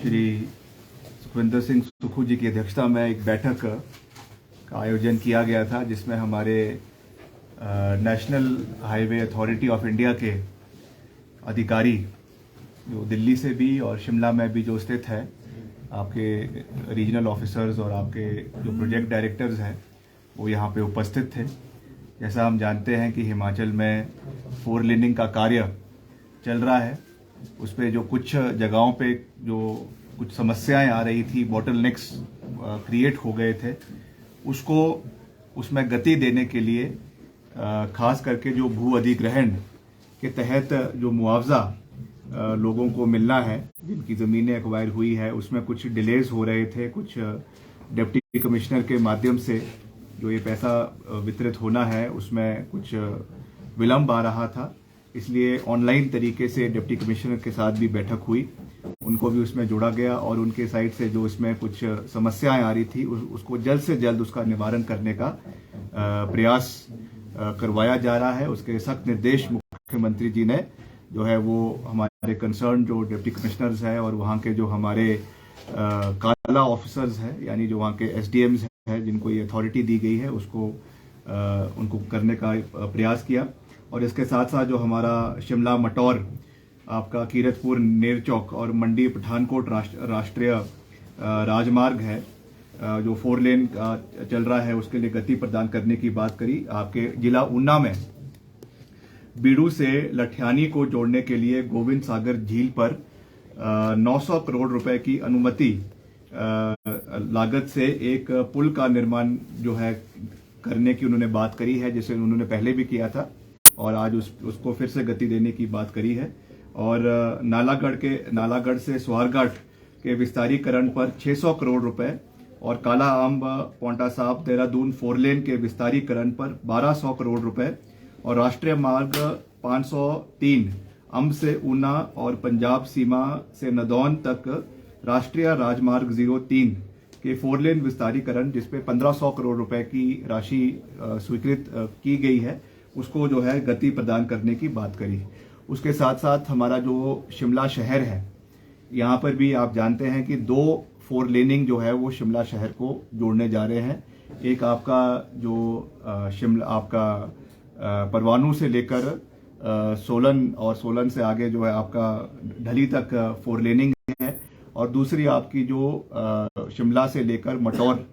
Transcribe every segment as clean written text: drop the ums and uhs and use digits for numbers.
श्री सुखविंदर सिंह सुक्खू जी की अध्यक्षता में एक बैठक का आयोजन किया गया था, जिसमें हमारे national highway authority of India के अधिकारी जो दिल्ली से भी और शिमला में भी जो स्थित है, आपके रीजनल ऑफिसर्स और आपके जो प्रोजेक्ट डायरेक्टर्स हैं वो यहाँ पे उपस्थित थे। जैसा हम जानते हैं कि हिमाचल में 4 लेनिंग का कार्य चल रहा है, उस पर जो कुछ जगहों पे जो कुछ समस्याएं आ रही थी, बॉटलनेक्स क्रिएट हो गए थे, उसको उसमें गति देने के लिए खास करके जो भू अधिग्रहण के तहत जो मुआवजा लोगों को मिलना है, जिनकी ज़मीनें एक्वायर हुई है, उसमें कुछ डिलेज हो रहे थे। कुछ डिप्टी कमिश्नर के माध्यम से जो ये पैसा वितरित होना है उसमें कुछ विलंब आ रहा था, इसलिए ऑनलाइन तरीके से डिप्टी कमिश्नर के साथ भी बैठक हुई, उनको भी उसमें जोड़ा गया और उनके साइड से जो इसमें कुछ समस्याएं आ रही थी उसको जल्द से जल्द उसका निवारण करने का प्रयास करवाया जा रहा है। उसके सख्त निर्देश मुख्यमंत्री जी ने जो है वो हमारे कंसर्न जो डिप्टी कमिश्नर्स हैं और वहाँ के जो हमारे काला ऑफिसर्स हैं, यानी जो वहाँ के एसडीएम्स हैं जिनको ये अथॉरिटी दी गई है, उसको उनको करने का प्रयास किया। और इसके साथ साथ जो हमारा शिमला मटौर, आपका कीरतपुर नेरचौक और मंडी पठानकोट राष्ट्रीय राजमार्ग है, जो 4 लेन चल रहा है, उसके लिए गति प्रदान करने की बात करी। आपके जिला ऊना में बीड़ू से लठियानी को जोड़ने के लिए गोविंद सागर झील पर 900 करोड़ रुपए की अनुमति लागत से एक पुल का निर्माण जो है करने की उन्होंने बात करी है, जिसे उन्होंने पहले भी किया था और आज उसको फिर से गति देने की बात करी है। और नालागढ़ से स्वारघाट के विस्तारीकरण पर 600 करोड़ रुपए और काला आम्ब पोंटा साहिब देहरादून 4 लेन के विस्तारीकरण पर 1200 करोड़ रुपए और राष्ट्रीय मार्ग 503 अम्ब से ऊना और पंजाब सीमा से नदौन तक राष्ट्रीय राजमार्ग 03 के 4 लेन विस्तारीकरण, जिसपे 1500 करोड़ रुपए की राशि स्वीकृत की गई है, उसको जो है गति प्रदान करने की बात करी। उसके साथ साथ हमारा जो शिमला शहर है, यहाँ पर भी आप जानते हैं कि 2 4 लेनिंग जो है वो शिमला शहर को जोड़ने जा रहे हैं। एक आपका जो शिमला आपका परवाणू से लेकर सोलन और सोलन से आगे जो है आपका ढली तक 4 लेनिंग है, और दूसरी आपकी जो शिमला से लेकर मटौर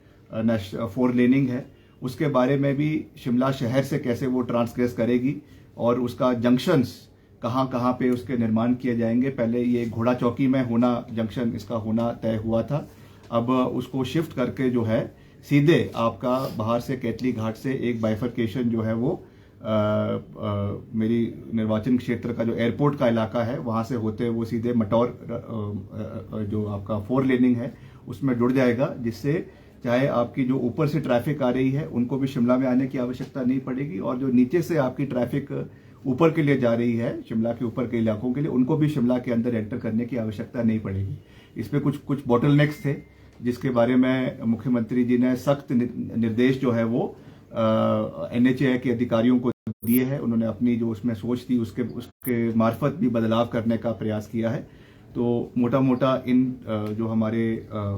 4 लेनिंग है। उसके बारे में भी शिमला शहर से कैसे वो ट्रांसग्रेस करेगी और उसका जंक्शंस कहाँ कहाँ पे उसके निर्माण किए जाएंगे। पहले ये घोड़ा चौकी में होना जंक्शन इसका होना तय हुआ था, अब उसको शिफ्ट करके जो है सीधे आपका बाहर से कैथली घाट से एक बाइफरकेशन जो है वो मेरी निर्वाचन क्षेत्र का जो एयरपोर्ट का इलाका है वहाँ से होते वो सीधे मटौर जो आपका 4 लेनिंग है उसमें जुड़ जाएगा, जिससे चाहे आपकी जो ऊपर से ट्रैफिक आ रही है उनको भी शिमला में आने की आवश्यकता नहीं पड़ेगी, और जो नीचे से आपकी ट्रैफिक ऊपर के लिए जा रही है, शिमला के ऊपर के इलाकों के लिए, उनको भी शिमला के अंदर एंटर करने की आवश्यकता नहीं पड़ेगी। इस पे कुछ बॉटलनेक्स थे जिसके बारे में मुख्यमंत्री जी ने सख्त निर्देश जो है वो NHAI के अधिकारियों को दिए हैं। उन्होंने अपनी जो उसमें सोच थी उसके मार्फत भी बदलाव करने का प्रयास किया है। तो मोटा मोटा इन जो हमारे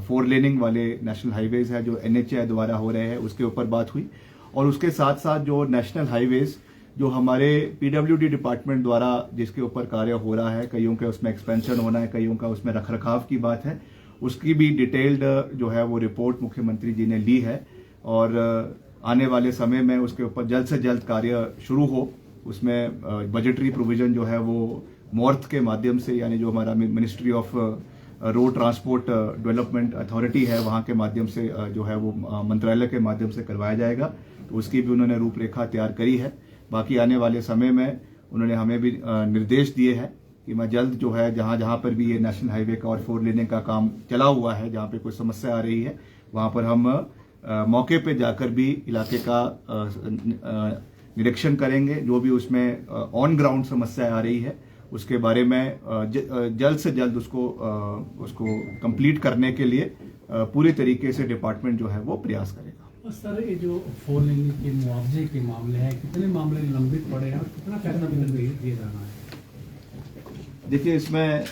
4 लेनिंग वाले नेशनल हाईवेज है जो NHAI द्वारा हो रहे हैं उसके ऊपर बात हुई, और उसके साथ साथ जो नेशनल हाईवेज जो हमारे PWD डिपार्टमेंट द्वारा जिसके ऊपर कार्य हो रहा है, कईयों के उसमें एक्सपेंशन होना है, कईयों का उसमें रखरखाव की बात है, उसकी भी डिटेल्ड जो है वो रिपोर्ट मुख्यमंत्री जी ने ली है, और आने वाले समय में उसके ऊपर जल्द से जल्द कार्य शुरू हो। उसमें बजटरी प्रोविजन जो है वो मॉर्थ के माध्यम से, यानी जो हमारा ministry of road transport development authority है वहाँ के माध्यम से जो है वो मंत्रालय के माध्यम से करवाया जाएगा, तो उसकी भी उन्होंने रूपरेखा तैयार करी है। बाकी आने वाले समय में उन्होंने हमें भी निर्देश दिए हैं कि मैं जल्द जो है जहाँ जहाँ पर भी ये नेशनल हाईवे का और 4 लेनिंग का काम चला हुआ है, जहाँ पे कोई समस्या आ रही है, वहाँ पर हम मौके पे जाकर भी इलाके का निरीक्षण करेंगे। जो भी उसमें ऑन ग्राउंड समस्या आ रही है उसके बारे में जल्द से जल्द उसको कंप्लीट करने के लिए पूरी तरीके से डिपार्टमेंट जो है वो प्रयास करेगा। सर, ये जो 4 लेन के मुआवजे के मामले हैं, कितने मामले लंबित पड़े हैं और कितना पैसा दिया जाना है? देखिए, इसमें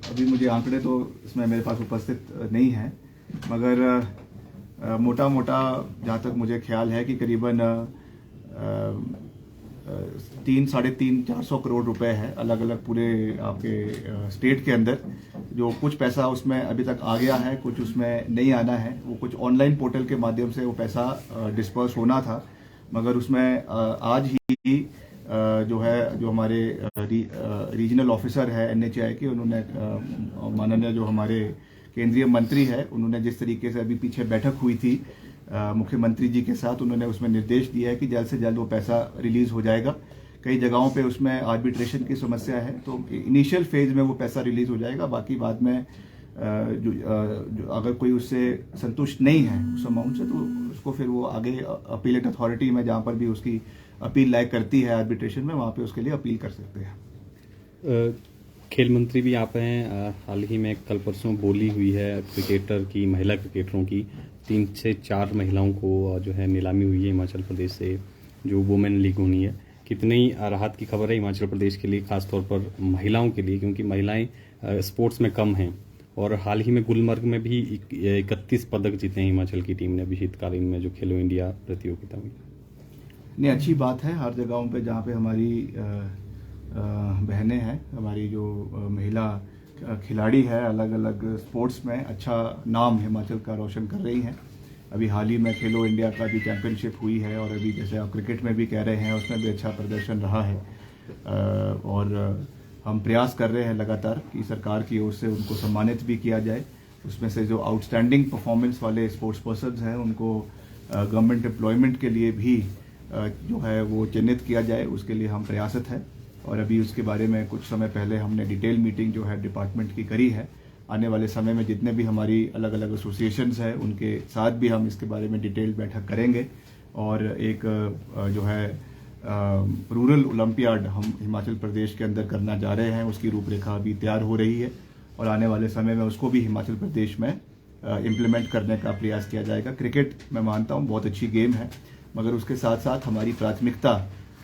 अभी मुझे आंकड़े तो इसमें मेरे पास उपस्थित नहीं हैं, मगर मोटा मोटा जहाँ तक मुझे ख्याल है कि करीबन 300-400 करोड़ रुपए है अलग अलग पूरे आपके स्टेट के अंदर। जो कुछ पैसा उसमें अभी तक आ गया है, कुछ उसमें नहीं आना है। वो कुछ ऑनलाइन पोर्टल के माध्यम से वो पैसा डिस्पर्स होना था, मगर उसमें आज ही जो है जो हमारे रीजनल ऑफिसर है NHAI के, उन्होंने माननीय जो हमारे केंद्रीय मंत्री है, उन्होंने जिस तरीके से अभी पीछे बैठक हुई थी मुख्यमंत्री जी के साथ, उन्होंने उसमें निर्देश दिया है कि जल्द से जल्द वो पैसा रिलीज हो जाएगा। कई जगहों पे उसमें आर्बिट्रेशन की समस्या है, तो इनिशियल फेज में वो पैसा रिलीज हो जाएगा। बाकी बाद में जो अगर कोई उससे संतुष्ट नहीं है उस अमाउंट से, तो उसको फिर वो आगे अपीलेट अथॉरिटी में जहाँ पर भी उसकी अपील लायक करती है आर्बिट्रेशन में, वहाँ पे उसके लिए अपील कर सकते हैं। खेल मंत्री भी आप हैं, हाल ही में कल परसों बोली हुई है क्रिकेटर की, महिला क्रिकेटरों की 3 से 4 महिलाओं को जो है नीलामी हुई है हिमाचल प्रदेश से, जो वुमेन लीग होनी है। कितनी राहत की खबर है हिमाचल प्रदेश के लिए, खासतौर पर महिलाओं के लिए, क्योंकि महिलाएं स्पोर्ट्स में कम हैं। और हाल ही में गुलमर्ग में भी 31 पदक जीते हैं हिमाचल की टीम ने अभी शीतकालीन में जो खेलो इंडिया प्रतियोगिता हुई। नहीं, अच्छी बात है। हर जगहों पे जहाँ पे हमारी बहनें हैं, हमारी जो महिला खिलाड़ी है, अलग अलग स्पोर्ट्स में अच्छा नाम हिमाचल का रोशन कर रही हैं। अभी हाल ही में खेलो इंडिया का भी चैंपियनशिप हुई है, और अभी जैसे आप क्रिकेट में भी कह रहे हैं, उसमें भी अच्छा प्रदर्शन रहा है। और हम प्रयास कर रहे हैं लगातार कि सरकार की ओर से उनको सम्मानित भी किया जाए। उसमें से जो आउटस्टैंडिंग परफॉर्मेंस वाले स्पोर्ट्स पर्सन्स हैं, उनको गवर्नमेंट एम्प्लॉयमेंट के लिए भी जो है वो चिन्हित किया जाए, उसके लिए हम प्रयासरत हैं। और अभी उसके बारे में कुछ समय पहले हमने डिटेल मीटिंग जो है डिपार्टमेंट की करी है। आने वाले समय में जितने भी हमारी अलग अलग एसोसिएशंस हैं, उनके साथ भी हम इसके बारे में डिटेल बैठक करेंगे। और एक जो है रूरल ओलंपियाड हम हिमाचल प्रदेश के अंदर करना जा रहे हैं, उसकी रूपरेखा अभी तैयार हो रही है, और आने वाले समय में उसको भी हिमाचल प्रदेश में इम्प्लीमेंट करने का प्रयास किया जाएगा। क्रिकेट मैं मानता हूँ बहुत अच्छी गेम है, मगर उसके साथ साथ हमारी प्राथमिकता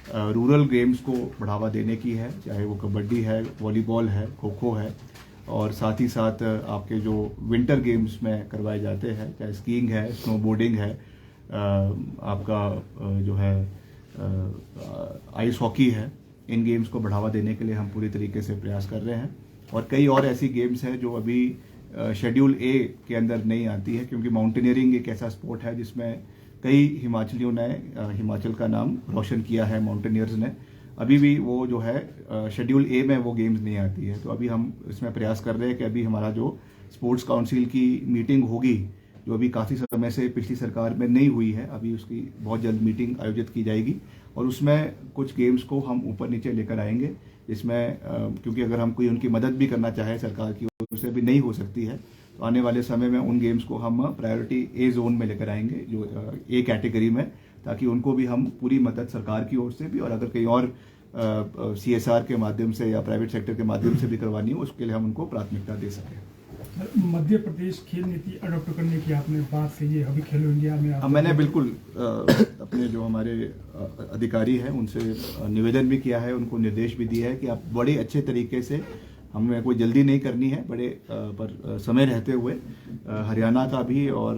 रूरल गेम्स को बढ़ावा देने की है, चाहे वो कबड्डी है, वॉलीबॉल है, खो खो है, और साथ ही साथ आपके जो विंटर गेम्स में करवाए जाते हैं, चाहे स्कीइंग है, स्नोबोर्डिंग है, आपका जो है आइस हॉकी है। इन गेम्स को बढ़ावा देने के लिए हम पूरी तरीके से प्रयास कर रहे हैं। और कई और ऐसी गेम्स हैं जो अभी शेड्यूल ए के अंदर नहीं आती है, क्योंकि माउंटेनियरिंग एक ऐसा स्पोर्ट है जिसमें कई हिमाचलियों ने हिमाचल का नाम रोशन किया है, माउंटेनियर्स ने। अभी भी वो जो है शेड्यूल ए में वो गेम्स नहीं आती है, तो अभी हम इसमें प्रयास कर रहे हैं कि अभी हमारा जो स्पोर्ट्स काउंसिल की मीटिंग होगी, जो अभी काफ़ी समय से पिछली सरकार में नहीं हुई है, अभी उसकी बहुत जल्द मीटिंग आयोजित की जाएगी, और उसमें कुछ गेम्स को हम ऊपर नीचे लेकर आएंगे, जिसमें क्योंकि अगर हम कोई उनकी मदद भी करना चाहे सरकार की ओर से भी नहीं हो सकती है, तो आने वाले समय में उन गेम्स को हम प्रायोरिटी ए जोन में लेकर आएंगे, जो ए कैटेगरी में, ताकि उनको भी हम पूरी मदद सरकार की ओर से भी, और अगर कहीं और CSR के माध्यम से या प्राइवेट सेक्टर के माध्यम से भी करवानी हो, उसके लिए हम उनको प्राथमिकता दे सकें। मध्य प्रदेश खेल नीति अडॉप्ट करने की आपने बात कही है, अभी खेलो इंडिया में मैंने बिल्कुल अपने जो हमारे अधिकारी हैं उनसे निवेदन भी किया है, उनको निर्देश भी दिया है कि आप बड़े अच्छे तरीके से, हमें कोई जल्दी नहीं करनी है, बड़े पर समय रहते हुए हरियाणा का भी और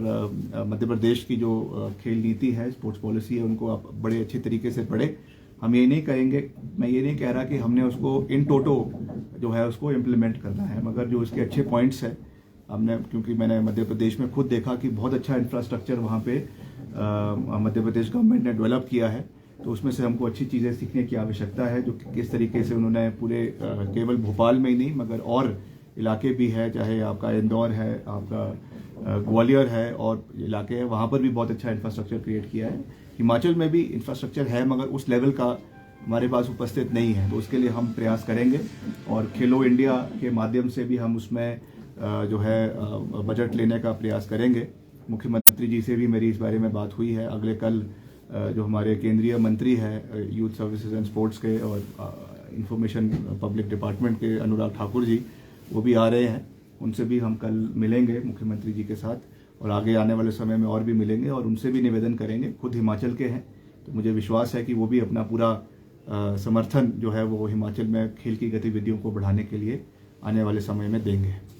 मध्य प्रदेश की जो खेल नीति है, स्पोर्ट्स पॉलिसी है, उनको आप बड़े अच्छे तरीके से पढ़े। हम ये नहीं कहेंगे, मैं ये नहीं कह रहा कि हमने उसको इन टोटो जो है उसको इम्प्लीमेंट करना है, मगर जो उसके अच्छे पॉइंट्स हैं हमने, क्योंकि मैंने मध्य प्रदेश में खुद देखा कि बहुत अच्छा इंफ्रास्ट्रक्चर वहाँ पे मध्य प्रदेश गवर्नमेंट ने डेवलप किया है, तो उसमें से हमको अच्छी चीज़ें सीखने की आवश्यकता है। जो किस तरीके से उन्होंने पूरे केवल भोपाल में ही नहीं मगर और इलाके भी है, चाहे आपका इंदौर है, आपका ग्वालियर है और इलाके हैं, वहाँ पर भी बहुत अच्छा इंफ्रास्ट्रक्चर क्रिएट किया है। हिमाचल में भी इंफ्रास्ट्रक्चर है, मगर उस लेवल का हमारे पास उपस्थित नहीं है, तो उसके लिए हम प्रयास करेंगे। और खेलो इंडिया के माध्यम से भी हम उसमें जो है बजट लेने का प्रयास करेंगे। मुख्यमंत्री जी से भी मेरी इस बारे में बात हुई है। अगले कल जो हमारे केंद्रीय मंत्री है यूथ सर्विसेज एंड स्पोर्ट्स के और इंफॉर्मेशन पब्लिक डिपार्टमेंट के अनुराग ठाकुर जी, वो भी आ रहे हैं, उनसे भी हम कल मिलेंगे मुख्यमंत्री जी के साथ, और आगे आने वाले समय में और भी मिलेंगे और उनसे भी निवेदन करेंगे। खुद हिमाचल के हैं, तो मुझे विश्वास है कि वो भी अपना पूरा समर्थन जो है वो हिमाचल में खेल की गतिविधियों को बढ़ाने के लिए आने वाले समय में देंगे।